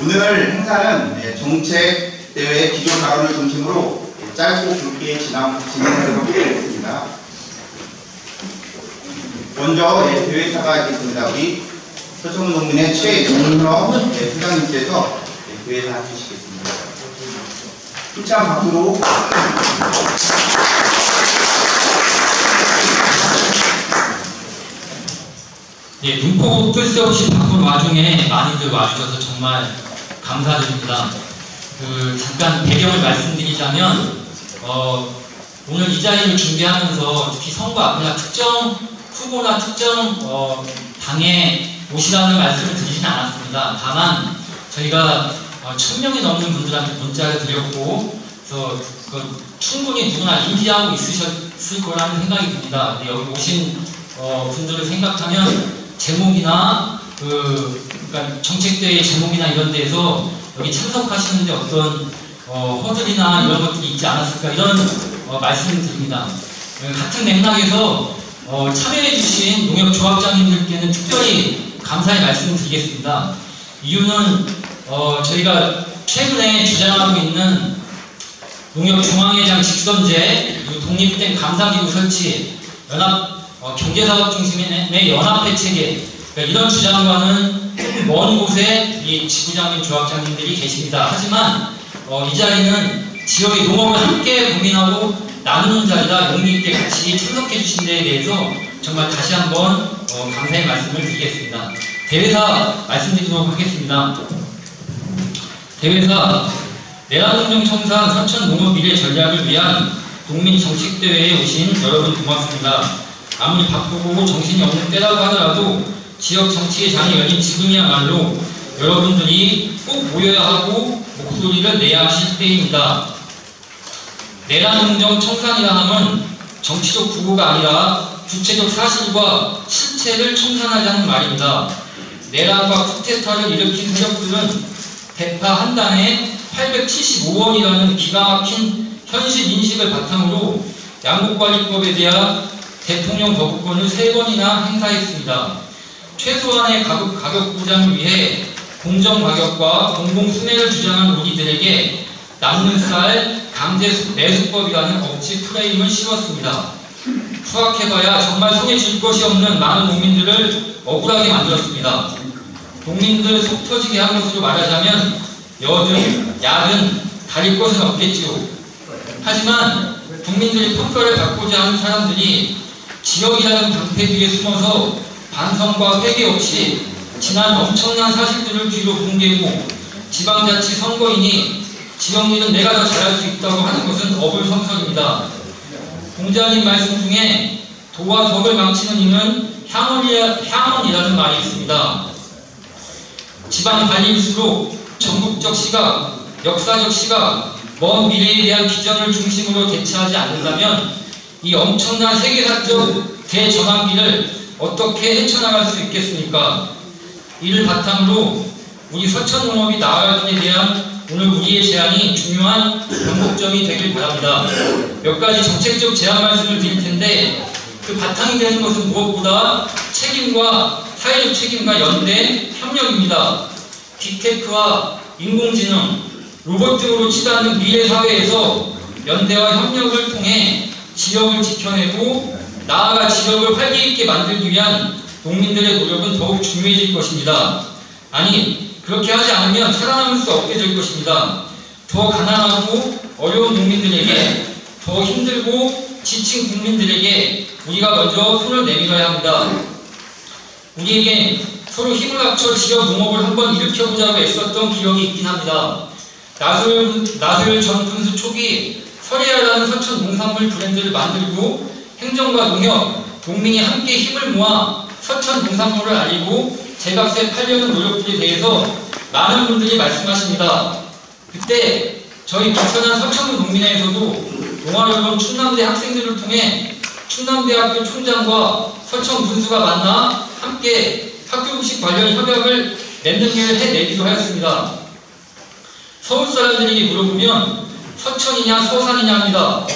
오늘 행사는 정책대회 기존 발언을 중심으로 짧고 굵게 진행하도록 하겠습니다. 먼저 대회사가 있겠습니다. 우리 서천문농민의 최정석 회장님께서 대회사 해주시겠습니다. 힘찬 박수로. 예, 눈코 뜰 새 없이 바쁜 와중에 많이들 와주셔서 정말 감사드립니다. 잠깐 배경을 말씀드리자면, 오늘 이 자리를 준비하면서 특히 선거 앞이나 특정 후보나 특정 당에 오시라는 말씀을 드리진 않았습니다. 다만 저희가 1000명이 넘는 분들한테 문자를 드렸고, 그래서 충분히 누구나 인지하고 있으셨을 거라는 생각이 듭니다. 여기 오신 분들을 생각하면 제목이나 그러니까 정책대회 제목이나 이런 데에서 여기 참석하시는데 어떤 허들이나 이런 것들이 있지 않았을까 이런 말씀을 드립니다. 같은 맥락에서 참여해주신 농협조합장님들께는 특별히 감사의 말씀을 드리겠습니다. 이유는 저희가 최근에 주장하고 있는 농협중앙회장 직선제, 독립된 감사기구 설치, 경제사업 중심의 연합회 체계, 그러니까 이런 주장과는 먼 곳에 이 지부장님, 조합장님들이 계십니다. 하지만 이 자리는 지역의 농업을 함께 고민하고 나누는 자리라 용기 있게 같이 참석해 주신 데에 대해서 정말 다시 한번 감사의 말씀을 드리겠습니다. 대회사 말씀드리도록 하겠습니다. 대회사 내란농정청산 서천농업 미래 전략을 위한 농민 정책대회에 오신 여러분 고맙습니다. 아무리 바쁘고 정신이 없는 때라고 하더라도 지역 정치의 장이 열린 지금이야말로 여러분들이 꼭 모여야 하고 목소리를 내야 하실 때입니다. 내란농정 청산이라 함은 정치적 구호가 아니라 구체적 사실과 실체를 청산하자는 말입니다. 내란과 쿠데타를 일으킨 세력들은 대파 한 단에 875원이라는 기가 막힌 현실 인식을 바탕으로 양국관리법에 대한 대통령 거부권을 3번이나 행사했습니다. 최소한의 가격 보장을 위해 공정가격과 공공수매를 주장한 우리들에게 남는 쌀 강제 매수법이라는 억지 프레임을 씌웠습니다. 수확해봐야 정말 손에 쥘 것이 없는 많은 농민들을 억울하게 만들었습니다. 농민들 속 터지게 한 것으로 말하자면 여든 야든 가릴 것은 없겠지요. 하지만 국민들이 평가를 받고자 하는 사람들이 지역이라는 방패 뒤에 숨어서 반성과 회개 없이 지난 엄청난 사실들을 뒤로 뭉개고 지방자치 선거인이 지역 일은 내가 더 잘할 수 있다고 하는 것은 어불성설입니다. 공자님 말씀 중에 도와 덕을 망치는 이는 향언이라는 말이 있습니다. 지방 관리일수록 전국적 시각, 역사적 시각, 먼 미래에 대한 비전을 중심으로 대처하지 않는다면 이 엄청난 세계사적 대전환기를 어떻게 헤쳐나갈 수 있겠습니까? 이를 바탕으로 우리 서천농업이 나아가기에 대한 오늘 우리의 제안이 중요한 변곡점이 되길 바랍니다. 몇 가지 정책적 제안 말씀을 드릴 텐데 그 바탕이 되는 것은 무엇보다 책임과 사회적 책임과 연대 협력입니다. 빅테크와 인공지능, 로봇 등으로 치닫는 미래 사회에서 연대와 협력을 통해 지역을 지켜내고 나아가 지역을 활기 있게 만들기 위한 농민들의 노력은 더욱 중요해질 것입니다. 아니, 그렇게 하지 않으면 살아남을 수 없게 될 것입니다. 더 가난하고 어려운 농민들에게, 더 힘들고 지친 국민들에게 우리가 먼저 손을 내밀어야 합니다. 우리에게 서로 힘을 합쳐 지역 농업을 한번 일으켜보자고 애썼던 기억이 있긴 합니다. 나술 전 군수 초기 설해야라는 서천 농산물 브랜드를 만들고 행정과 농협, 농민이 함께 힘을 모아 서천 농산물을 알리고 제값에 팔려는 노력들에 대해서 많은 분들이 말씀하십니다. 그때 저희 부천한 서천군 농민회에서도 농아여론 충남대 학생들을 통해 충남대학교 총장과 서천 군수가 만나 함께 학교급식 관련 협약을 맺는 일을 해내기도 하였습니다. 서울 사람들에게 물어보면 서천이냐 서산이냐 합니다.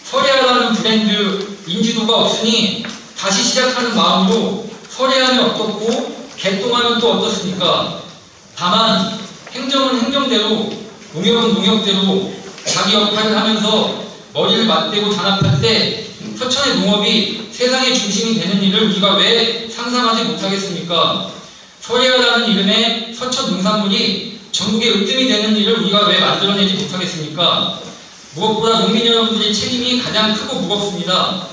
설해야라는 브랜드 인지도가 없으니 다시 시작하는 마음으로 설해야는 어떻고 개똥하면 또 어떻습니까? 다만 행정은 행정대로, 농협은 농협대로 자기 역할을 하면서 머리를 맞대고 단합할 때 서천의 농업이 세상의 중심이 되는 일을 우리가 왜 상상하지 못하겠습니까? 서해라는 이름의 서천 농산물이 전국의 으뜸이 되는 일을 우리가 왜 만들어내지 못하겠습니까? 무엇보다 농민 여러분들의 책임이 가장 크고 무겁습니다.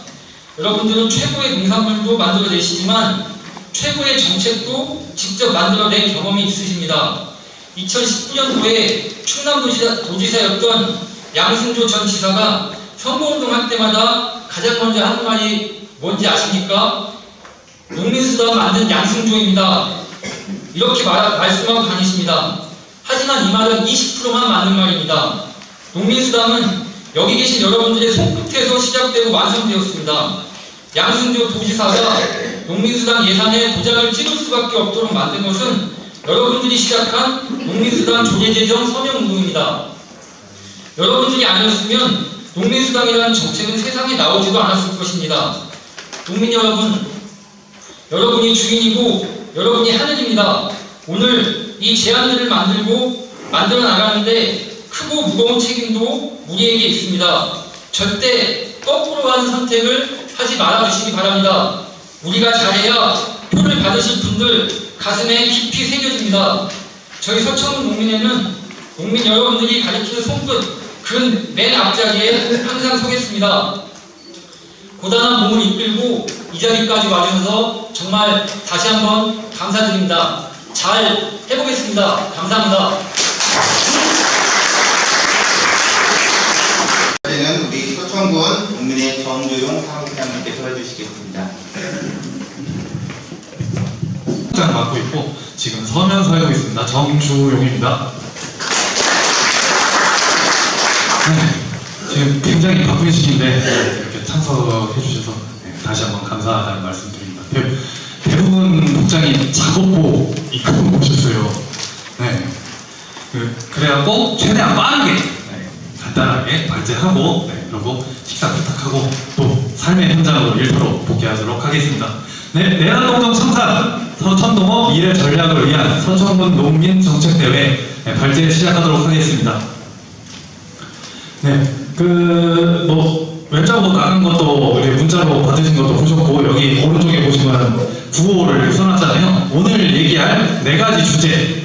여러분들은 최고의 농산물도 만들어내시지만 최고의 정책도 직접 만들어낸 경험이 있으십니다. 2019년도에 충남도지사였던 양승조 전 지사가 선거운동할 때마다 가장 먼저 하는 말이 뭔지 아십니까? 농민수당 만든 양승조입니다. 이렇게 말씀하고 다니십니다. 하지만 이 말은 20%만 맞는 말입니다. 농민수당은 여기 계신 여러분들의 손끝에서 시작되고 완성되었습니다. 양승조 도지사가 농민수당 예산에 도장을 찍을 수밖에 없도록 만든 것은 여러분들이 시작한 농민수당 조례제정 서명운동입니다. 여러분들이 아니었으면 농민수당이라는 정책은 세상에 나오지도 않았을 것입니다. 농민 여러분, 여러분이 주인이고 여러분이 하늘입니다. 오늘 이 제안들을 만들어 나가는데 크고 무거운 책임도 우리에게 있습니다. 절대 거꾸로 가는 선택을 하지 말아주시기 바랍니다. 우리가 잘해야 표를 받으실 분들 가슴에 깊이 새겨집니다. 저희 서천 농민회는 농민 여러분들이 가리키는 손끝 그 맨 앞자리에 항상 서겠습니다. 고단한 몸을 이끌고 이 자리까지 와주셔서 정말 다시 한번 감사드립니다. 잘 해보겠습니다. 감사합니다. 이제는 우리 서천군 농민의 정조용 사무국장님께서 해주시겠습니다. 장 맡고 있고 지금 서면 서고 있습니다. 정주용입니다. 지금 굉장히 바쁘시신데 이렇게 참석해 주셔서 다시 한번 감사하다는 말씀드립니다. 대부분 국장이 작업복 입고 오셨어요. 그래갖고 최대한 빠르게 간단하게 발제하고 그리고 식사 부탁하고 또 삶의 현장으로 일터로 복귀하도록 하겠습니다. 내란농정 청산 서천농업 미래 전략을 위한 서천군 농민 정책대회 발제 시작하도록 하겠습니다. 왼쪽으로 나간 것도 우리 문자로 받으신 것도 보셨고 여기 오른쪽에 보시면 구호를 써놨잖아요. 오늘 얘기할 4가지 주제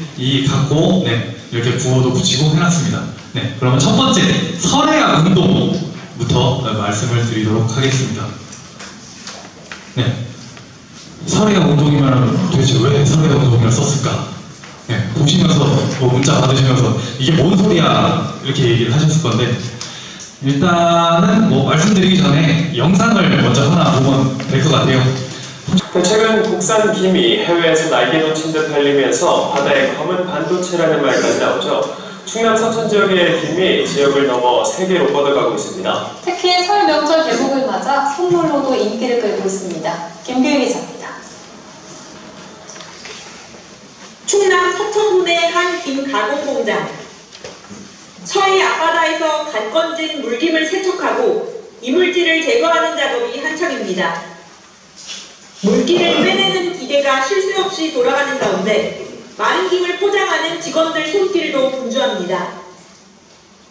갖고 이렇게 구호도 붙이고 해놨습니다. 그러면 첫 번째 설해야 운동부터 말씀을 드리도록 하겠습니다. 설해야 운동이면 도대체 왜 설해야 운동이라 썼을까? 보시면서 문자 받으시면서 이게 뭔 소리야 이렇게 얘기를 하셨을 건데 일단은 말씀드리기 전에 영상을 먼저 하나 보면 될 것 같아요. 최근 국산 김이 해외에서 날개 놓친 듯 달리면서 바다에 검은 반도체라는 말까지 나오죠. 충남 서천 지역의 김이 지역을 넘어 세계로 뻗어가고 있습니다. 특히 설 명절 개복을 맞아 선물로도 인기를 끌고 있습니다. 김규희 기자입니다. 충남 서천군의 한 김 가공 공장. 서해 앞바다에서 갓 건진 물김을 세척하고 이물질을 제거하는 작업이 한창입니다. 물기를 빼내는 기계가 쉴 새 없이 돌아가는 가운데 마른 김을 포장하는 직원들 손길도 분주합니다.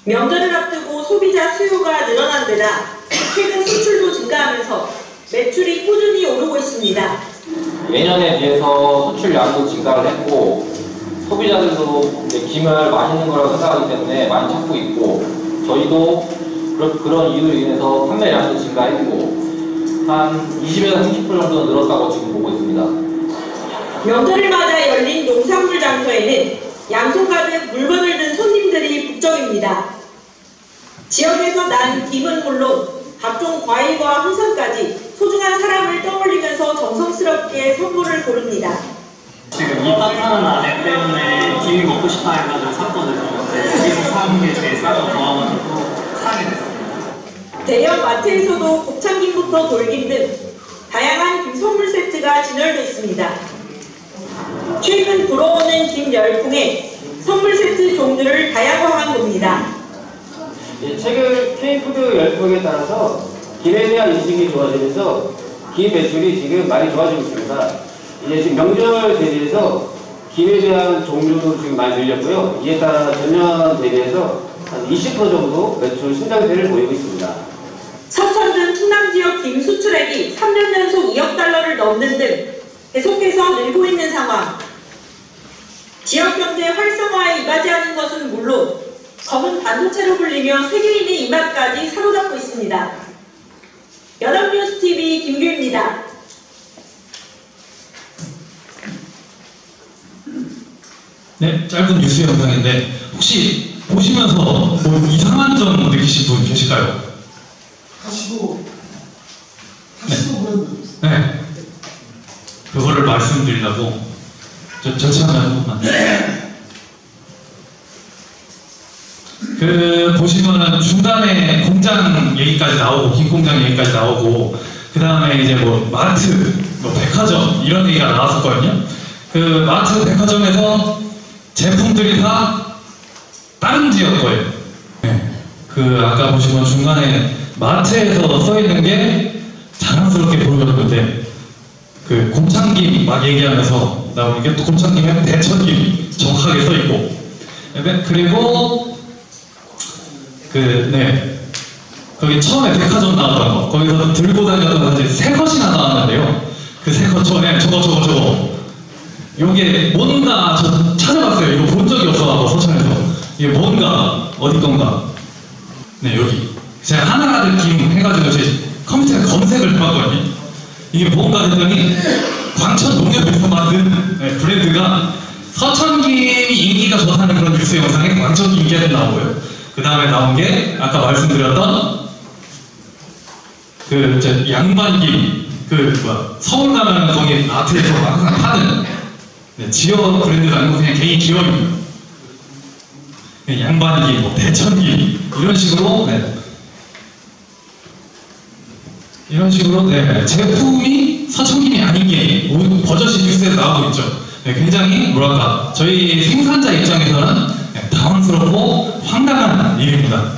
명절을 앞두고 소비자 수요가 늘어난 데다 최근 수출도 증가하면서 매출이 꾸준히 오르고 있습니다. 예년에 비해서 수출량도 증가를 했고 소비자들도 김을 맛있는 거라고 생각하기 때문에 많이 찾고 있고 저희도 그런 이유로 인해서 판매량도 증가했고 한 20에서 30% 정도 늘었다고 지금 보고 있습니다. 명절을 맞아 열린 농산물 장터에는 양손 가득 물건을 든 손님들이 북적입니다. 지역에서 난 김은 물론 각종 과일과 홍삼까지 소중한 사람을 떠올리면서 정성스럽게 선물을 고릅니다. 지금 이 따뜻한 날에 때문에 김이 먹고 싶어 해가지고 샀거든요. 여기서 사는 게 제일 싸고 좋아가지고 사게 됐어요. 대형 마트에서도 곱창김부터 돌김 등 다양한 김 선물 세트가 진열돼 있습니다. 최근 불어오는 김 열풍에 선물 세트 종류를 다양화한 겁니다. 최근 K푸드 열풍에 따라서 김에 대한 인식이 좋아지면서 김 매출이 지금 많이 좋아지고 있습니다. 이제 지금 명절 대비해서 김에 대한 종류도 지금 많이 늘렸고요. 이에 따라 전년 대비해서 한 20% 정도 매출 신장세를 보이고 있습니다. 서천 등 충남 지역 김 수출액이 3년 연속 2억 달러를 넘는 등 계속해서 늘고 있는 상황. 지역 경제 활성화에 이바지하는 것은 물론 검은 반도체로 불리며 세계인의 입맛까지 사로잡고 있습니다. 연합뉴스TV 김규입니다. 네, 짧은 뉴스 영상인데 혹시 보시면서 뭐 이상한 점 느끼신 분 계실까요? 하시도 브랜드. 네. 그거를 말씀드리려고 전체화면 한 번만. 보시면은 중간에 공장 얘기까지 나오고 김 공장 얘기까지 나오고 그 다음에 이제 뭐 마트, 뭐 백화점 이런 얘기가 나왔었거든요. 그 마트, 백화점에서 제품들이 다 다른 지역 거예요. 네. 아까 보시면 중간에 마트에서 써 있는 게 자랑스럽게 보여줬는데 그 곰창김 막 얘기하면서 나오는 게 또 곰창김에 대천김 정확하게 써 있고 그리고 거기 처음에 백화점 나왔던 거 거기서 들고 다녔던 거 이제 새 것이나 나왔는데요. 그 새 것 전에 저거 요게 뭔가 저 찾아봤어요. 이거 본 적이 없어가지고 서천에서 이게 뭔가 어디 건가. 네, 여기 제가 하나 느낌 해가지고 제 컴퓨터에 검색을 해봤거든요. 이게 뭔가 했더니 광천 농협에서 만든 브랜드가 서천김이 인기가 좋다는 그런 뉴스 영상에 광천김 계속 나오고요. 그 다음에 나온 게 아까 말씀드렸던 양반김 서울 가면 거기 마트에서 항상 파는 지역 브랜드가 아니고 그냥 개인 기업입니다. 양반김, 뭐 대천김 이런 식으로 제품이 서천김이 아닌 게 버젓이 뉴스에 나오고 있죠. 굉장히 뭐랄까 저희 생산자 입장에서는 당황스럽고 황당한 일입니다.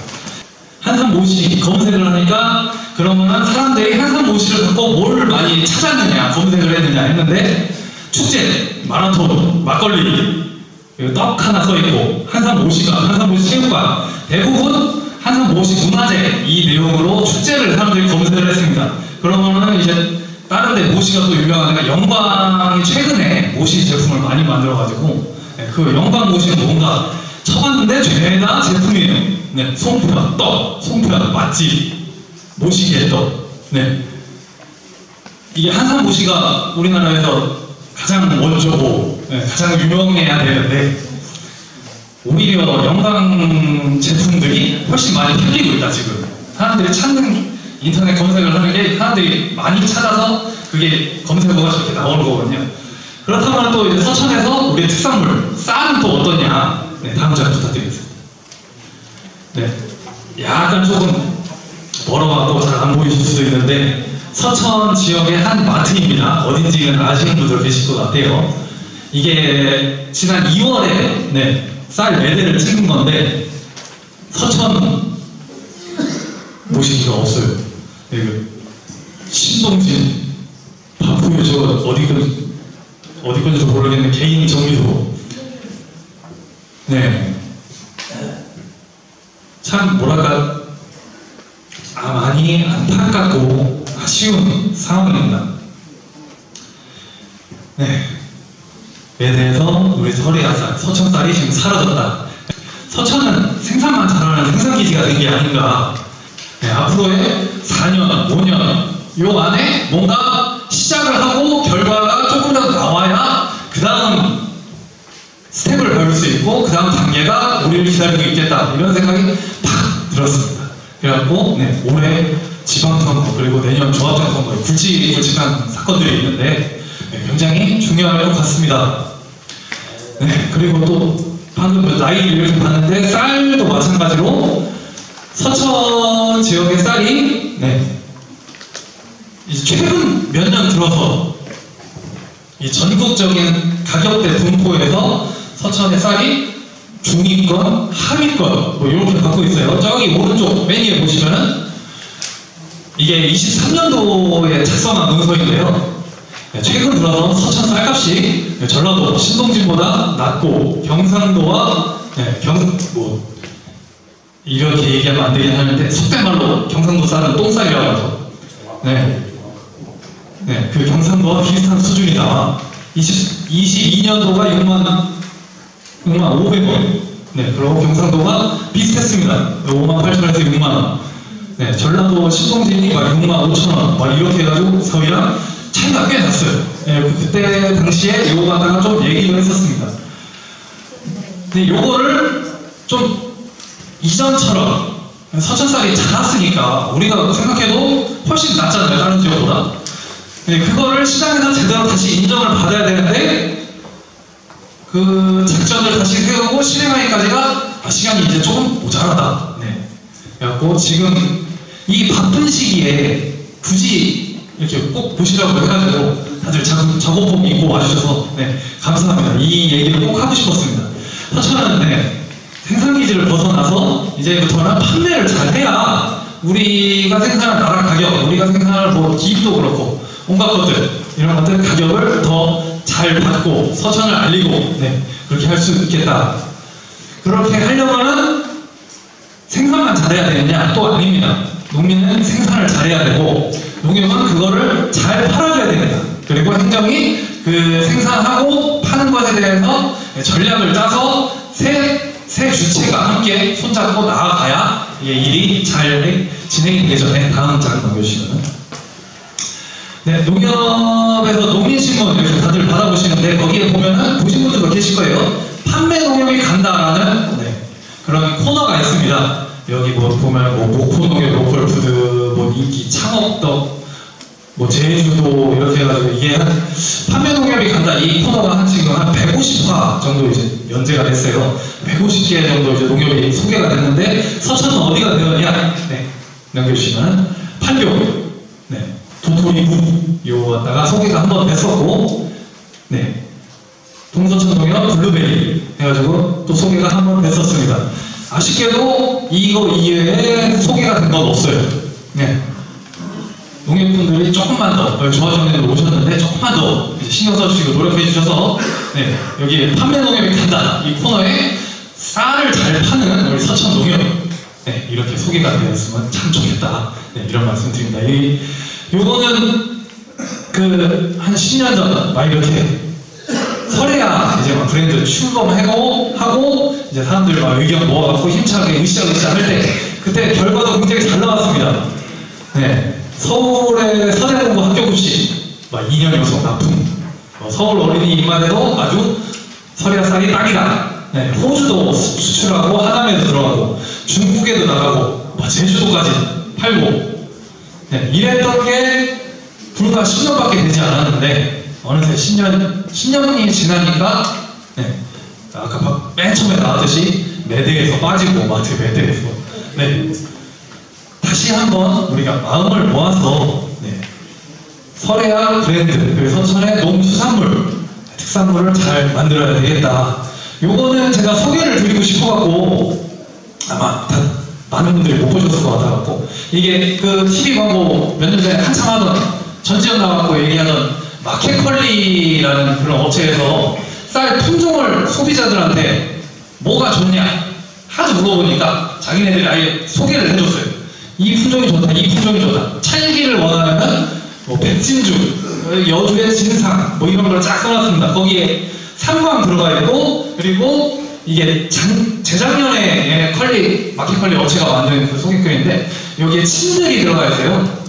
한산모시 검색을 하니까 그러면은 사람들이 한산모시를 갖고 뭘 많이 찾았느냐 검색을 했느냐 했는데 축제, 마라톤, 막걸리 그리고 떡 하나 써있고 한산모시 체육관 대부분 한산모시 문화재 이 내용으로 축제를 사람들이 검색을 했습니다. 그러면은 이제 다른 데 모시가 또 유명하니까 영광이 최근에 모시 제품을 많이 만들어가지고 그 영광 모시는 뭔가 쳐봤는데 죄다 제품이에요. 송편, 떡, 송편, 맛집, 모시계 떡. 이게 한산 모시가 우리나라에서 가장 먼저고 가장 유명해야 되는데 오히려 영광 제품들이 훨씬 많이 팔리고 있다 지금. 사람들이 찾는 인터넷 검색을 하는 게 사람들이 많이 찾아서 그게 검색어가 저렇게 나오는 거거든요. 그렇다면 또 이제 서천에서 우리 특산물 쌀은 또 어떠냐? 다음 장 부탁드리겠습니다. 약간 조금 멀어가고 잘 안 보이실 수도 있는데 서천 지역의 한 마트입니다. 어딘지는 아시는 분들 계실 것 같아요. 이게 지난 2월에 쌀 매대를 찍은 건데 서천 모시기가 없어요. 신동진 바쁘요. 저 어디 건지도 모르겠는데 개인 정리도 참 뭐랄까 많이 안타깝고 아쉬운 상황입니다. 매대에서 우리 설해야쌀, 서천쌀이 지금 사라졌다. 서천은 생산만 잘하는 생산기지가 된 게 아닌가. 앞으로의 4년, 5년 요 안에 뭔가 시작을 하고 결과가 조금 더 나와야 그 다음 스텝을 밟을 수 있고 그 다음 단계가 우리를 기다리고 있겠다 이런 생각이 팍 들었습니다. 그래갖고 올해 지방선거 그리고 내년 조합장선거 굵직굵직한 사건들이 있는데 굉장히 중요할 것 같습니다. 그리고 또 방금 나이를 봤는데 쌀도 마찬가지로 서천 지역의 쌀이 이제 최근 몇 년 들어서 이 전국적인 가격대 분포에서 서천의 쌀이 중위권, 하위권 뭐 이렇게 갖고 있어요. 저기 오른쪽 맨 위에 보시면은 이게 23년도에 작성한 문서인데요. 최근 들어서 서천 쌀값이 전라도 신동진보다 낮고 경상도와 이렇게 얘기하면 안 되긴 하는데 속된 말로 경상도 쌀은 똥쌀이라고 하죠. 그 경상도와 비슷한 수준이다. 22년도가 65,000원. 그리고 경상도가 비슷했습니다. 58,000원에서 6만원. 전라도 신동진이 65,000원. 이렇게 해가지고 서희랑 차이가 꽤 났어요. 그때 당시에 요거 갖다가 좀 얘기를 했었습니다. 근데 요거를 좀 이전처럼 서천쌀이 작았으니까 우리가 생각해도 훨씬 낫잖아요, 다른 지역보다. 근데 그거를 시장에서 제대로 다시 인정을 받아야 되는데 그 작전을 다시 세우고 실행하기까지가 시간이 이제 조금 모자라다. 그래갖고 지금 이 바쁜 시기에 굳이 이렇게 꼭 보시라고 해가지고 다들 작업복 입고 와주셔서 감사합니다. 이 얘기를 꼭 하고 싶었습니다. 서천은 생산기지를 벗어나서 이제부터는 판매를 잘 해야 우리가 생산한 나라 가격, 우리가 생산할 기입도 그렇고 온갖 것들, 이런 것들 가격을 더 잘 받고 서천을 알리고 그렇게 할 수 있겠다. 그렇게 하려면은 생산만 잘해야 되느냐? 또 아닙니다. 농민은 생산을 잘해야 되고 농협은 그거를 잘 팔아줘야 됩니다. 그리고 행정이 그 생산하고 파는 것에 대해서 전략을 짜서 세 주체가 함께 손잡고 나아가야 일이 잘 진행이 되죠. 다음 장 넘겨주시면. 농협에서 농민신문 이렇게 다들 받아보시는데 거기에 보면은 보신 분들도 계실 거예요. 판매 농협이 간다라는 그런 코너가 있습니다. 여기 보면 목포농협, 로컬푸드, 인기 창업덕, 제주도 이렇게 해가지고 이게 판매 농협이 간다. 이 코너가 지금 한 150화 정도 이제 연재가 됐어요. 150개 정도 이제 농협이 소개가 됐는데 서천은 어디가 되느냐? 넘겨주시면 판교, 도토리묵 요거 갖다가 소개가 한번 됐었고, 동서천 농협 블루베리 해가지고 또 소개가 한번 됐었습니다. 아쉽게도 이거 이외에 소개가 된 건 없어요. 농협분들이 조금만 더, 조합장님들 오셨는데 조금만 더 신경 써주시고 노력해 주셔서 여기 판매 농협이 간다 이 코너에 쌀을 잘 파는 우리 서천 농협 이렇게 소개가 되었으면 참 좋겠다. 이런 말씀 드립니다. 요거는 한 10년 전 막 이렇게 설해야 이제 막 브랜드 출범하고 이제 사람들 막 의견 모아갖고 힘차게 으쌰으쌰 할 때 그때 결과도 굉장히 잘 나왔습니다. 서울의 서대문구 학교급식 2년 연속 납품, 서울 어린이집만 해도 아주 설해야 쌀이 딱이다. 호주도 수출하고 하남에도 들어가고 중국에도 나가고 제주도까지 팔고 이랬던 게 불과 10년밖에 되지 않았는데 어느새 10년이 지나니까 아까 맨 처음에 나왔듯이 매대에서 빠지고 마트 매대에서 다시 한번 우리가 마음을 모아서 설해야 브랜드 그리고 서천의 농수산물 특산물을 잘 만들어야 되겠다. 요거는 제가 소개를 드리고 싶어갖고 아마 많은 분들이 못 보셨을 것 같아갖고 이게 그 TV 광고 몇 년 전에 한참 하던 전지현 나와갖고 얘기하던 마켓컬리라는 그런 업체에서 쌀 품종을 소비자들한테 뭐가 좋냐 하도 물어보니까 자기네들이 아예 소개를 해줬어요. 이 품종이 좋다, 이 품종이 좋다. 찰기를 원하면 백진주, 여주의 진상 이런 걸 쫙 써놨습니다. 거기에 삼광 들어가 있고 그리고 이게 재작년에 마켓컬리 업체가 만든 그 소개글인데 여기에 친들이 들어가 있어요.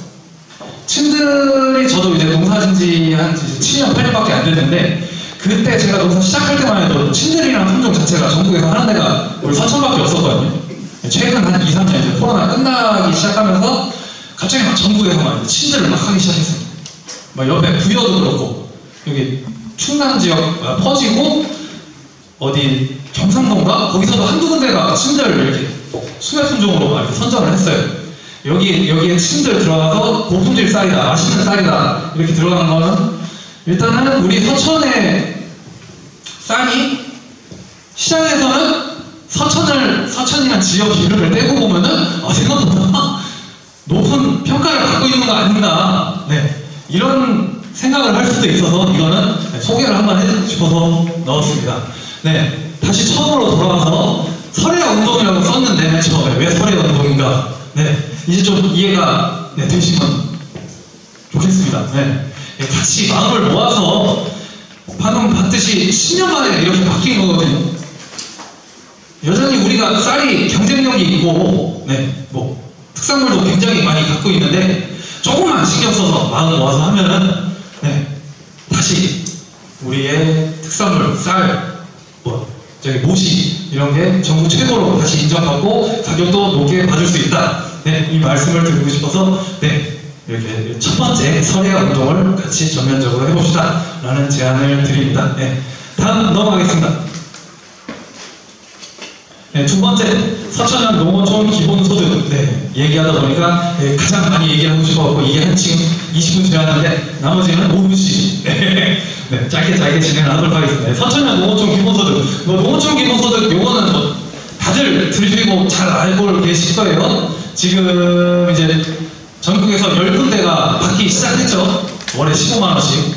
친들이 저도 이제 농사 진지 한 7년, 8년밖에 안 됐는데 그때 제가 농사 시작할 때만 해도 친들이라는 품종 자체가 전국에서 하는 데가 우리 서천밖에 없었거든요. 최근 한 2, 3년 이제 코로나 끝나기 시작하면서 갑자기 막 전국에서 막 친들을 막 하기 시작했습니다. 막 옆에 부여도 그렇고 여기 충남 지역 퍼지고 어디 경상도인가? 거기서도 한두 군데가 친들 이렇게 수매 품종으로 이렇게 선정을 했어요. 여기에 친들 들어가서 고품질 쌀이다, 맛있는 쌀이다 이렇게 들어간 거는 일단은 우리 서천의 쌀이 시장에서는 서천이란 지역 이름을 떼고 보면은 생각보다 높은 평가를 받고 있는 거 아닌가 이런 생각을 할 수도 있어서 이거는 소개를 한번 해주고 싶어서 넣었습니다. 네, 다시 처음으로 돌아와서 설해야 운동이라고 썼는데 맨 처음에 왜 설해야 운동인가? 네, 이제 좀 이해가 되시면 좋겠습니다. 네, 같이 마음을 모아서 방금 봤듯이 10년 만에 이렇게 바뀐 거거든요. 여전히 우리가 쌀이 경쟁력이 있고, 네, 뭐 특산물도 굉장히 많이 갖고 있는데 조금만 신경 써서 마음 모아서 하면은, 네, 다시 우리의 특산물, 쌀, 저기 모시 이런 게 전국 최고로 다시 인정받고 가격도 높게 받을 수 있다. 네, 이 말씀을 드리고 싶어서 네, 이렇게 첫 번째 설해야 운동을 같이 전면적으로 해봅시다 라는 제안을 드립니다. 네, 다음 넘어가겠습니다. 네, 두 번째 서천현 농어촌 기본소득. 네, 얘기하다 보니까 가장 많이 얘기하고 싶어갖고 이게 한 지금 20분 지났는데 나머지는 5분씩 네, 짧게 진행을 하도록 하겠습니다. 네, 서천현 농어촌 기본소득. 농어촌 기본소득 요거는 다들 들으시고 잘 알고 계실 거예요. 지금 이제 전국에서 10군데가 받기 시작했죠. 월에 15만원씩.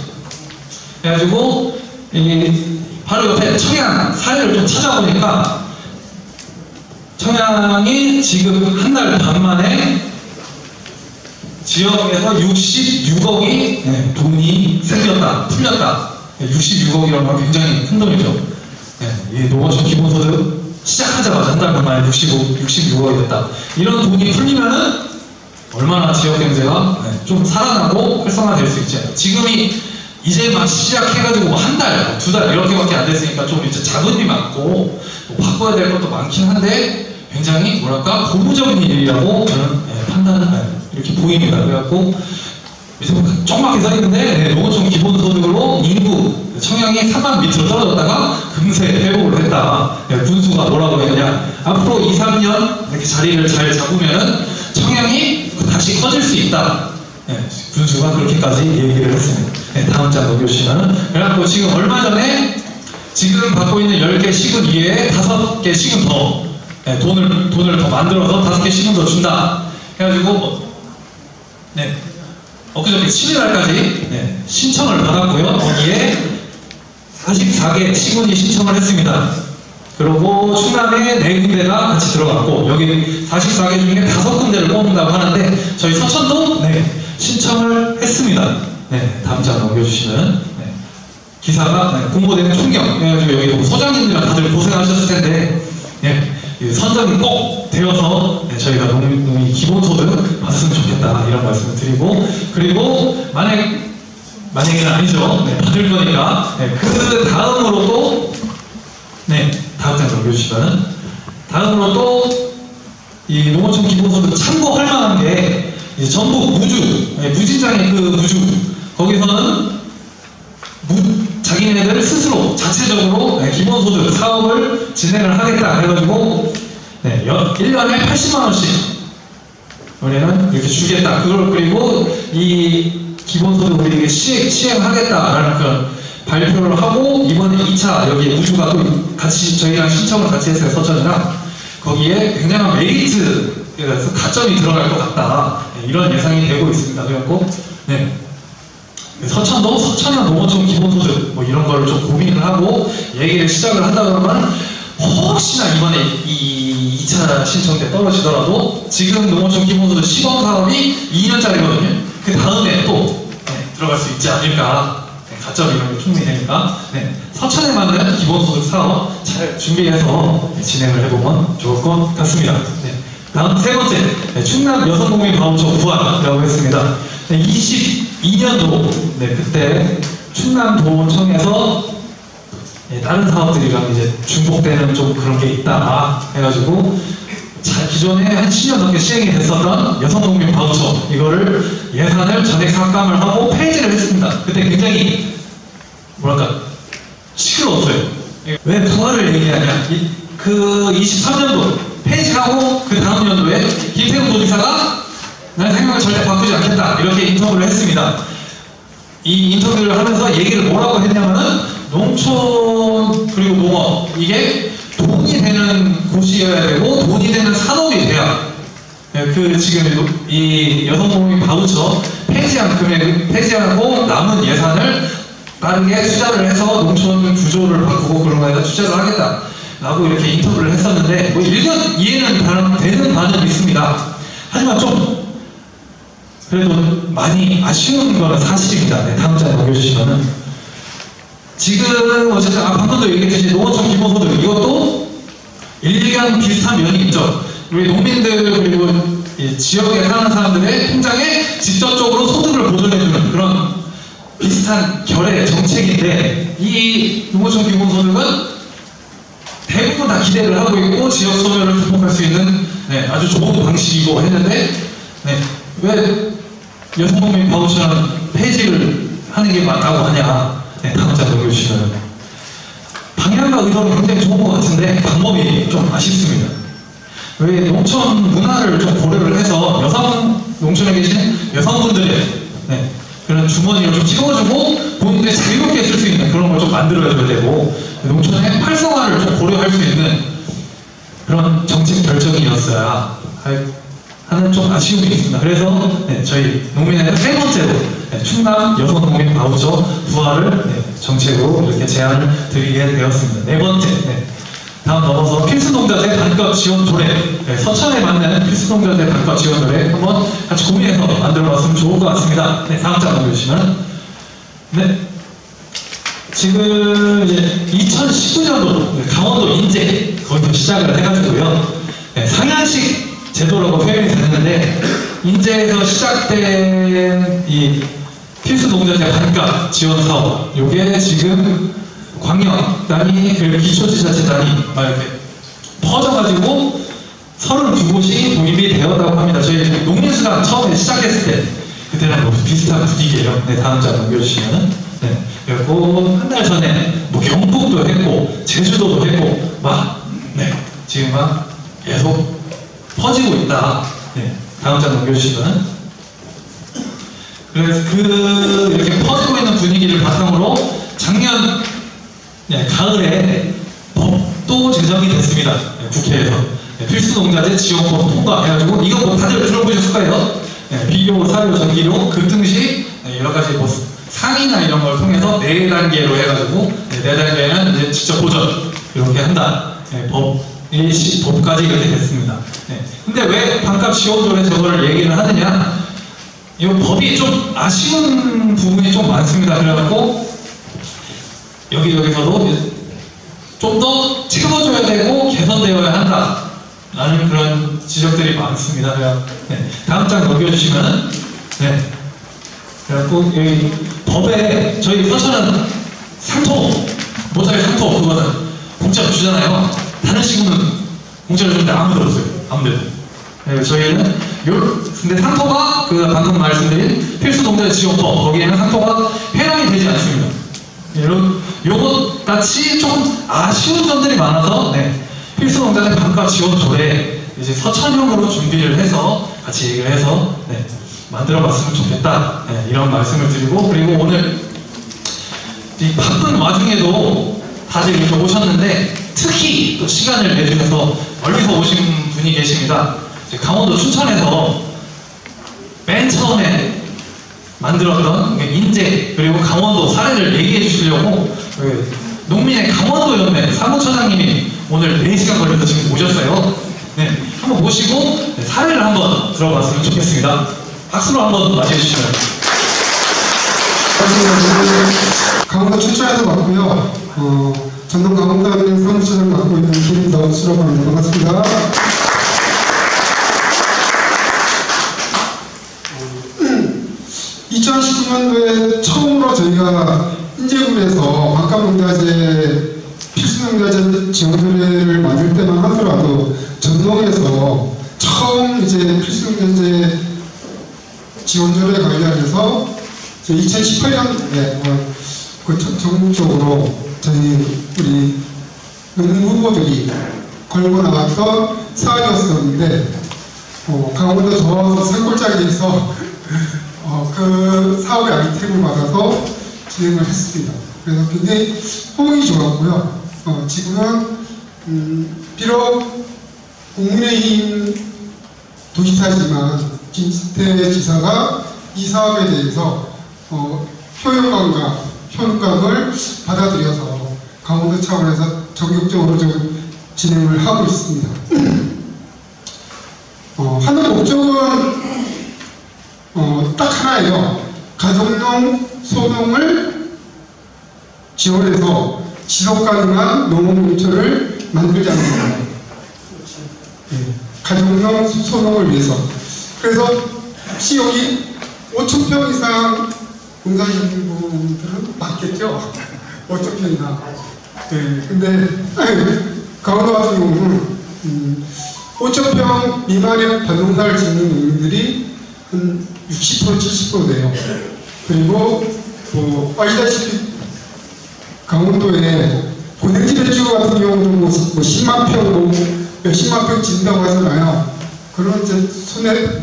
그래가지고 바로 옆에 청양 사례를 좀 찾아보니까 청양이 지금 한 달 반 만에 지역에서 66억이 돈이 생겼다, 풀렸다. 66억이라는 건 굉장히 큰 돈이죠. 이 농어촌 기본소득 시작하자마자 한 달 반 만에 66억이 됐다. 이런 돈이 풀리면은 얼마나 지역 경제가 좀 살아나고 활성화될 수 있지. 지금이 이제 막 시작해가지고 한 달, 두 달 이렇게밖에 안 됐으니까 좀 이제 자본이 많고 바꿔야 될 것도 많긴 한데 굉장히 뭐랄까 고무적인 일이라고 저는 이렇게 보입니다. 그래갖고 조그맣게 서 있는데 농어촌 기본소득으로 인구 청양이 3만 밑으로 떨어졌다가 금세 회복을 했다. 군수가 뭐라고 했냐, 앞으로 2, 3년 이렇게 자리를 잘 잡으면 청양이 다시 커질 수 있다. 군수가 그렇게까지 얘기를 했습니다. 다음 장 넘겨주시면, 그래갖고 지금 얼마 전에 지금 받고 있는 10개 시군 이외에 5개 시군 더 돈을 더 만들어서 5개 시군 더 준다 해가지고 엊그저께 7일날까지 신청을 받았고요. 거기에 44개 시군이 신청을 했습니다. 그리고 충남에 4군데가 같이 들어갔고, 여기 44개 중에 5군데를 뽑는다고 하는데 저희 서천도 신청을 했습니다. 다음 장 넘겨주시면 기사가 공모되는 총경. 그래가지고 여기 소장님들이랑 다들 고생하셨을 텐데 선정이 꼭 되어서 저희가 농민 기본소득 받았으면 좋겠다 이런 말씀을 드리고, 그리고 만약에는 아니죠. 받을 거니까 그 다음으로 또 다음 장 넘겨주시면, 다음으로 또 이 농어촌 기본소득 참고할 만한 게 이제 전북 무진장의 그 무주, 거기서는 자기네들 스스로 자체적으로 기본소득 사업을 진행을 하겠다 해가지고 1년에 80만원씩 우리는 이렇게 주겠다. 그걸 그리고 이 기본소득 우리에게 시행하겠다라는 그런 발표를 하고, 이번에 2차 여기 우주가 또 같이 저희랑 신청을 같이 했어요. 서천이랑. 거기에 굉장한 메리트, 그래서 가점이 들어갈 것 같다. 이런 예상이 되고 있습니다. 그래갖고 서천도 서천이나 농어촌 기본소득 이런 거를 좀 고민을 하고 얘기를 시작을 한다 그러면, 혹시나 이번에 이 2차 신청 때 떨어지더라도 지금 농어촌 기본소득 시범 사업이 2년짜리거든요. 그 다음에 또 들어갈 수 있지 않을까. 가점 이런 게 충분히 되니까 서천에 맞는 기본소득 사업 잘 준비해서 진행을 해보면 좋을 것 같습니다. 다음 세 번째, 충남 여성공민 바우처 부활이라고 했습니다. 22년도 그때 충남도청에서 다른 사업들이랑 이제 중복되는 좀 그런 게 있다 해가지고 기존에 한 10년 넘게 시행이 됐었던 여성공민 바우처, 이거를 예산을 전액 삭감을 하고 폐지를 했습니다. 그때 굉장히 뭐랄까 시끄러웠어요. 왜 부활을 얘기하냐, 그 23년도 폐지하고 그 다음 연도에 김태훈 도지사가 나는 생각을 절대 바꾸지 않겠다 이렇게 인터뷰를 했습니다. 이 인터뷰를 하면서 얘기를 뭐라고 했냐면은, 농촌 그리고 농업 이게 돈이 되는 곳이어야 되고 돈이 되는 산업이 돼야 그 지금 이 여성복지 바우처 폐지한 금액 폐지하고 남은 예산을 빠르게 투자를 해서 농촌 구조를 바꾸고 그런 거에다 투자를 하겠다라고 이렇게 인터뷰를 했었는데 뭐 일견 이해는 되는 바는 있습니다. 하지만 좀 그래도 많이 아쉬운 거는 사실입니다. 네, 다음 장에 넘겨주시면은 지금 어쨌든 방금도 얘기했듯이 농어촌 기본소득 이것도 일견 비슷한 면이 있죠. 우리 농민들 그리고 이 지역에 사는 사람들의 통장에 직접적으로 소득을 보존해주는 그런 비슷한 결의 정책인데 이 농어촌 기본소득은 대부분 다 기대를 하고 있고 지역 소멸을 극복할 수 있는 네, 아주 좋은 방식이고 했는데 네, 왜 여성복지 바우처는 폐지를 하는 게 맞다고 하냐. 네, 다음 장 넘겨주시면 방향과 의도는 굉장히 좋은 것 같은데 방법이 좀 아쉽습니다. 왜 농촌 문화를 좀 고려를 해서 농촌에 계신 여성분들의 네, 그런 주머니를 좀 채워주고 본인들이 자유롭게 쓸 수 있는 그런 걸 좀 만들어줘야 되고 농촌의 활성화를 좀 고려할 수 있는 그런 정책 결정이었어야 하는 좀 아쉬움이 있습니다. 그래서 네, 저희 농민의 세 번째로 네, 충남 여성농민 바우처 부활을 네, 정책으로 이렇게 제안을 드리게 되었습니다. 네 번째, 네, 다음 넘어서 필수농자재 반값 지원 조례, 네, 서천에 맞는 필수농자재 반값 지원 조례 한번 같이 고민해서 만들어봤으면 좋을 것 같습니다. 네, 다음 장 넘겨주시면 네, 지금 이제 2019년도 강원도 인제 거기서 시작을 해가지고요. 네, 상향식 제도라고 표현이 됐는데 인제에서 시작된 이 필수농자재 반값 지원 사업 요게 지금 광역단위 그리고 기초지자체단위 막 이렇게 퍼져가지고 32곳이 도입이 되었다고 합니다. 저희 농민수당 처음에 시작했을 때 그때랑 뭐 비슷한 분위기예요. 네, 다음 장 넘겨주시면 네, 그리고 한 달 전에 뭐 경북도 했고 제주도도 했고 막 네, 지금 막 계속 퍼지고 있다. 네, 다음 장 넘겨주시면 그래서 이렇게 퍼지고 있는 분위기를 바탕으로 작년 네, 가을에 법도 제정이 됐습니다. 네, 국회에서 네, 필수농자재 지원법 통과해가지고 이거 뭐 다들 들어보셨을 거예요. 네, 비료, 사료, 전기료 급등시 네, 여러 가지 뭐 상이나 이런 걸 통해서 4단계로 해가지고 네, 4단계는 이제 직접 보전 이렇게 한다. 네, 법까지 이렇게 됐습니다. 네. 근데 왜 반값 지원조례 저거를 얘기를 하느냐? 이 법이 좀 아쉬운 부분이 좀 많습니다. 그래갖고 여기서도 좀 더 채워줘야 되고 개선되어야 한다. 라는 그런 지적들이 많습니다. 네. 다음 장 넘겨주시면 네. 그래갖고 여기 법에 저희 서천은 상토, 모자의 상토 그거는 공짜로 주잖아요. 다른 시군은 공짜로 주는데 아무도 없어요. 아무데도. 네, 저희는 근데 상토가 그 방금 말씀드린 필수농자재 지원법 거기에는 상토가 해당이 되지 않습니다. 요것 같이 좀 아쉬운 점들이 많아서 네, 필수농자재 반값 지원 조례 이제 서천형으로 준비를 해서 같이 얘기를 해서 네, 만들어봤으면 좋겠다. 네, 이런 말씀을 드리고 그리고 오늘 이 바쁜 와중에도 다들 이렇게 오셨는데 특히 또 시간을 내주셔서 멀리서 오신 분이 계십니다. 강원도 춘천에서 맨 처음에 만들었던 인제 그리고 강원도 사례를 얘기해 주시려고 농민의 강원도 연맹 사무처장님이 오늘 4시간 걸려서 지금 오셨어요. 네, 한번 모시고 사례를 한번 들어봤으면 좋겠습니다. 박수로 한번 맞이해주시면. 강원도 춘천에서 왔고요. 전남 강원도연맹 사무처장을 맡고 있는 김덕수라고 합니다. 반갑습니다. 2019년도에 처음으로 저희가 인제군에서 반값농자재 필수농자재 지원조례를 만들 때만 하더라도 전농에서 처음 이제 필수농자재 지원조례 관련해서 2018년에 전국적으로 저희 우리 농민 후보들이 걸고 나왔던 사안이었었는데 강원도 저 산골짜기에서 그 사업의 아이템을 받아서 진행을 했습니다. 그래서 굉장히 호응이 좋았고요. 지금은 비록 국민의힘 도지사지만 김진태 지사가 이 사업에 대해서 효용감을 받아들여서 강원도 차원에서 전격적으로 좀 진행을 하고 있습니다. 하는 목적은 딱 하나예요. 가정용 소농을 지원해서 지속 가능한 농업농촌을 만들자는 거예요. 가정용 소농을 위해서. 그래서 혹시 여기 5,000평 이상 공사하시는 분들은 맞겠죠? 5,000평 이상. 근데 강원도 같은 경우는 5,000평 미만의 밭농사를 짓는 농민들이 한 60% 70% 돼요. 그리고 아시다시피 강원도에 고랭지 배추 같은 경우는 뭐 10만 평, 몇십만 평 짓는다고 하잖아요. 그런 이제 손에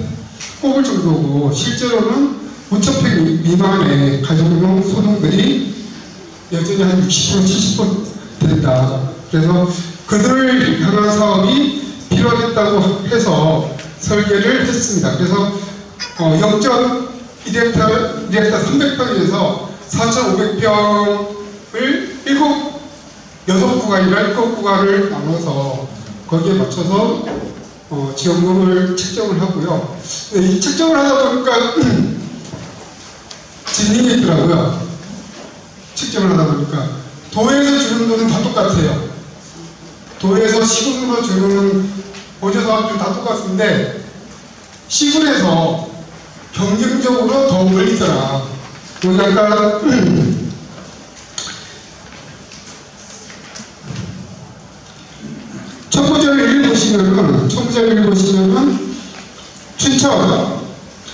꼽을 정도고 실제로는 5,000평 미만의 가정용 소농들이 여전히 한 60% 70% 된다. 그래서 그들을 향한 사업이 필요하겠다고 해서 설계를 했습니다. 그래서 0.1헥타 300평에서 4,500평을 6구간이나 7구간을 나눠서 거기에 맞춰서 지원금을 책정을 하고요. 이 책정을 하다 보니까 재미가 있더라고요. 책정을 하다 보니까 도에서 주는 돈은 다 똑같아요. 도에서 시군으로 주는 보조사업들 다 똑같은데 시군에서 경쟁적으로 더 올리더라. 그러니까 첨부자를 읽어보시면은 춘천,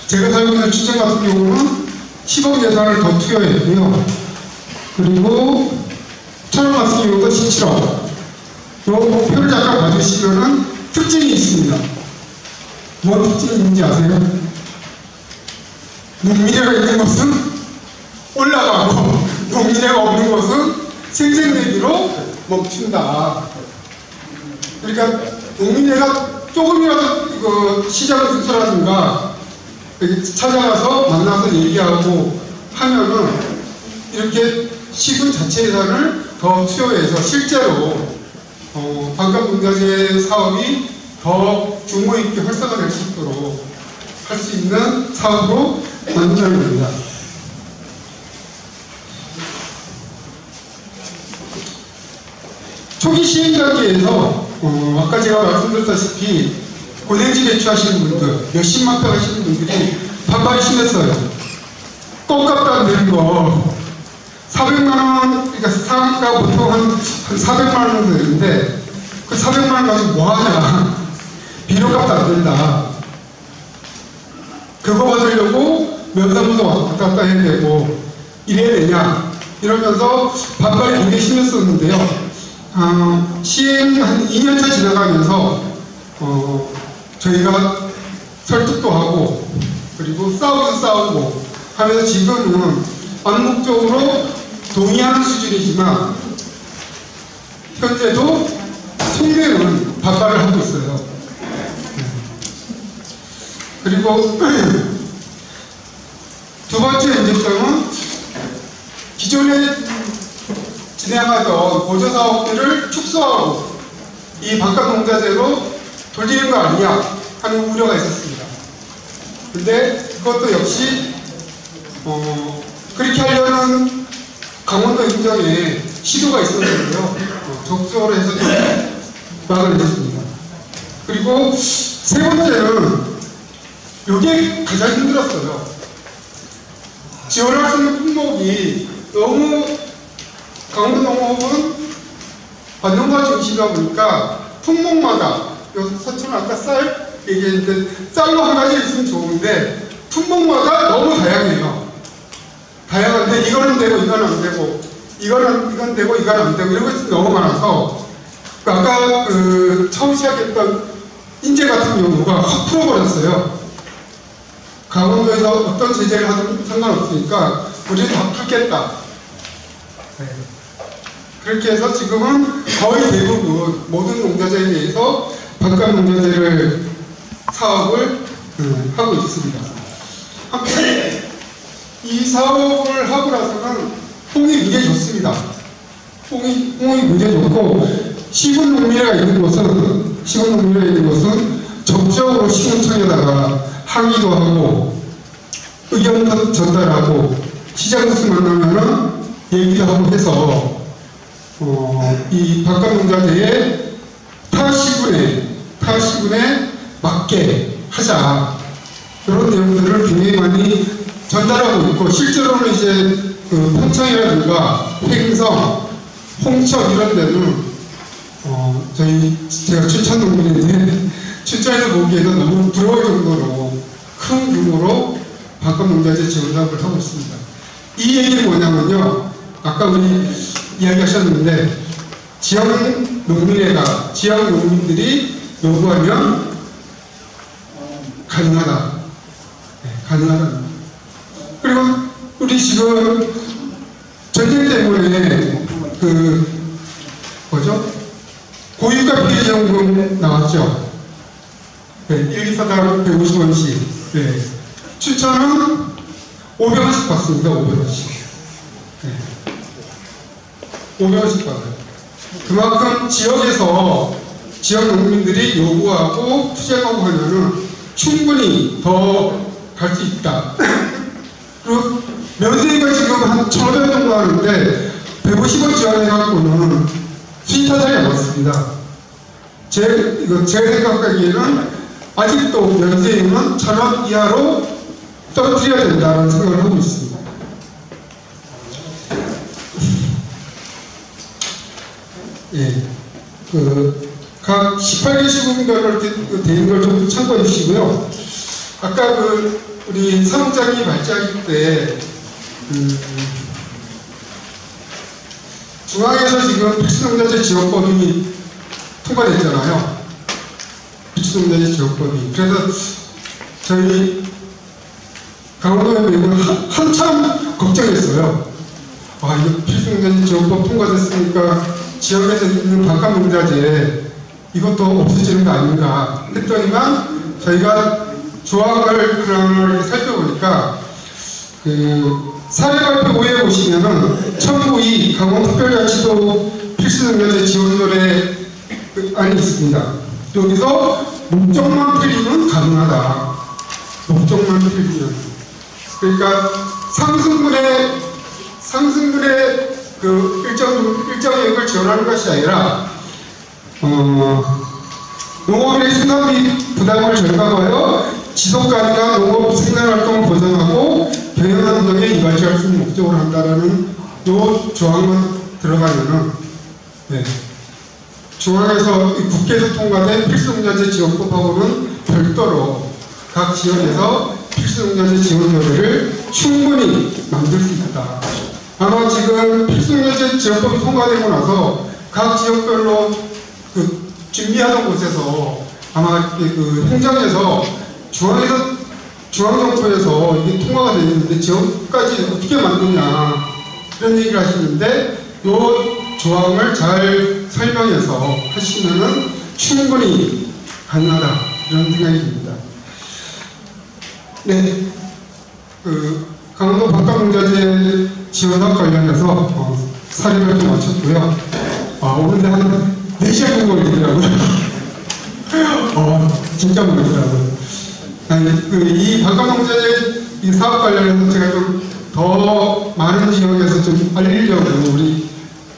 제가 살고 있는 춘천 같은 경우는 10억 예산을 더 투여했고요. 그리고 천안 같은 경우도 17억. 이 목표를 잠깐 봐주시면은 특징이 있습니다. 뭔 특징이 있는지 아세요? 농민회가 있는 것은 올라가고 농민회가 없는 것은 생색내기로 멈춘다. 그러니까 농민회가 조금이라도 이거 시장 순서라든가 찾아가서 만나서 얘기하고 하면은 이렇게 시군 자체 예산을 더 투여해서 실제로 반값농자재 사업이 더 규모 있게 활성화될 수 있도록 할 수 있는 사업으로 만든다는 겁니다. 초기 시행 단계에서 아까 제가 말씀드렸다시피 고랭지 배추 하시는 분들, 몇십만 평 하시는 분들이 반발이 심했어요. 껌값도 안 되는 거 400만원, 그러니까 상가 보통 한 400만원 되는데 그 400만원 가지고 뭐하냐, 비료값도 안 된다. 그거 받으려고 면사무소 왔다 갔다 해야 되고 이래야 되냐 이러면서 반발이 굉장히 심했었는데요. 시행 한 2년차 지나가면서 저희가 설득도 하고 그리고 싸우고 하면서 지금은 암묵적으로 동의하는 수준이지만 현재도 속내는 반발을 하고 있어요. 그리고 두 번째 문제점은 기존에 진행하던 보조사업들을 축소하고 이 반값농자재로 돌리는 거 아니냐 하는 우려가 있었습니다. 근데 그것도 역시 그렇게 하려는 강원도 행정에 시도가 있었는데요. 적극적으로 해서 막을 냈습니다. 그리고 세 번째는 이게 가장 힘들었어요. 지원할 수 있는 품목이 너무 강원도 농업은 반농가 중심이다 보니까 품목마다 서천은 아까 쌀 얘기했는데 쌀로 한 가지 있으면 좋은데 품목마다 너무 다양해요. 다양한데 이거는 되고 이건 안 되고 이건 되고 이건 안 되고 이런 것이 너무 많아서 아까 처음 시작했던 인재 같은 경우가 확 풀어버렸어요. 강원도에서 어떤 제재를 하든 상관없으니까 우리는 다 풀겠다. 그렇게 해서 지금은 거의 대부분 모든 농자재에 대해서 반값 농자재를 사업을 하고 있습니다. 한편 이 사업을 하고 나서는 홍이 굉장히 좋습니다. 홍이 굉장히 좋고 시군 농민회가 있는 곳은 적극적으로 시군청에다가 항의도 하고 의견도 전달하고 시장 교수 만나면은 얘기도 하고 해서 이 바깥농자재의 타 시군에 맞게 하자 이런 내용들을 굉장히 많이 전달하고 있고 실제로는 이제 그 평창이라든가 횡성, 홍천 이런 데는 제가 춘천 농민인데 춘천에서 보기에는 너무 부러울 정도로 큰 규모로 바깥농자재 지원 사업을 하고 있습니다. 이 얘기는 뭐냐면요, 아까 우리 이야기하셨는데 지역 농민회가 지역 농민들이 요구하면 가능하다. 네, 가능하다. 그리고 우리 지금 전쟁 때문에 고유가 피해지원금 나왔죠. 네, 1리터당 150원씩. 네. 춘천은 500원씩 받습니다. 500원씩. 네. 500원씩 받아요. 그만큼 지역에서 지역 농민들이 요구하고 투쟁하고 하면은 충분히 더 갈 수 있다. 그리고 면세가 지금 한 1,500원 정도 하는데 150원 지원해갖고는 수입타산이 안 왔습니다. 제가 생각하기에는 아직도 면세율은 1,000원 이하로 떨어뜨려야 된다는 생각을 하고 있습니다. 예, 각 18개 시군별로 되는 걸 좀 참고해 주시고요. 아까 우리 사무장이 발제하실 때 중앙에서 지금 필수농자재 지원법이 통과됐잖아요. 필수농자재 지원법이. 그래서 저희 강원도에 매번 한참 걱정했어요. 아, 이거 필수농자재 지원법 통과됐으니까 지역에서 있는 바깥농자재 이것도 없어지는 거 아닌가 했더니만 저희가 조항을 그런 살펴보니까 사례 발표 5에 보시면은 1002 강원특별자치도 필수농자재 지원조례 안이 있습니다. 여기서 목적만 틀리면 가능하다. 목적만 틀리면. 그러니까 상승분의 일정액을 지원하는 것이 아니라 농업의 생산비 부담을 절감하여 지속가능한 농업 생산활동을 보장하고 경영안정에 이바지할 수 있는 목적으로 한다라는 요 조항만 들어가면은 네. 중앙에서 국회에서 통과된 필수농자재 지원법하고는 별도로 각 지역에서 필수농자재 지원조례를 충분히 만들 수 있다. 아마 지금 필수농자재 지원법이 통과되고 나서 각 지역별로 준비하던 곳에서 아마 행정에서 중앙정부에서 이게 통과가 되는데 지역까지 어떻게 만드냐 이런 얘기를 하시는데 이 조항을 잘 설명해서 하시면은 충분히 가능하다 이런 생각이 듭니다. 네, 강원도 바깥농자재 지원학 관련해서 사례를 좀 마쳤고요. 오는데 한 4시간 정도 걸리더라고요. 진짜 멀더라고요. 이 바깥농자재 이 사업 관련해서 제가 좀 더 많은 지역에서 좀 알리려고 우리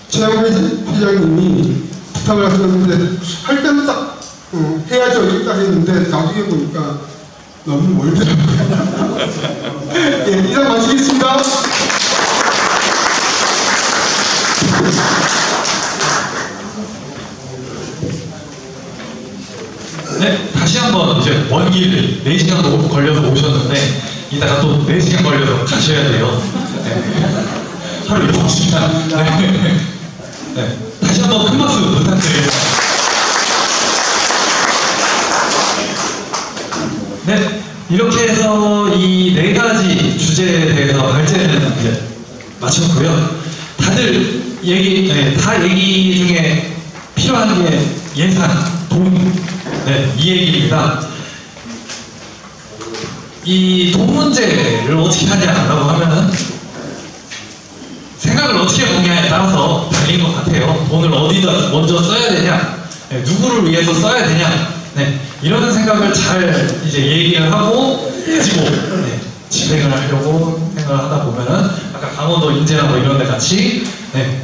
최영배 회장님이 부탁을 하셨는데 할 때는 딱 해야죠 이렇게 했는데 나중에 보니까 너무 멀더라고요. 네, 이상 마치겠습니다. 네, 다시 한번 이제 먼 길 4시간 넘게 걸려서 오셨는데 이따가 또 4시간 걸려서 가셔야 돼요. 네. 하루 일찍 없습니다. 네. 네. 다시 한번 큰 박수 부탁드립니다. 네, 이렇게 해서 이 4가지 주제에 대해서 발제는 이제 마쳤고요. 다들 다 얘기 중에 필요한 게 예산, 돈, 네, 이 얘기입니다. 이 돈 문제를 어떻게 하냐라고 하면은 생각을 어떻게 보냐에 따라서 달린 것 같아요. 돈을 어디다 먼저 써야 되냐, 네, 누구를 위해서 써야 되냐, 네, 이런 생각을 잘 이제 얘기를 하고 가지고 네, 집행을 하려고 생각을 하다 보면은 아까 강원도 인제나 뭐 이런 데 같이 네,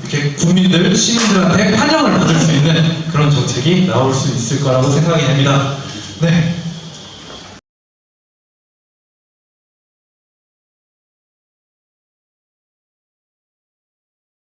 이렇게 국민들, 시민들한테 환영을 받을 수 있는 그런 정책이 나올 수 있을 거라고 생각이 됩니다. 네.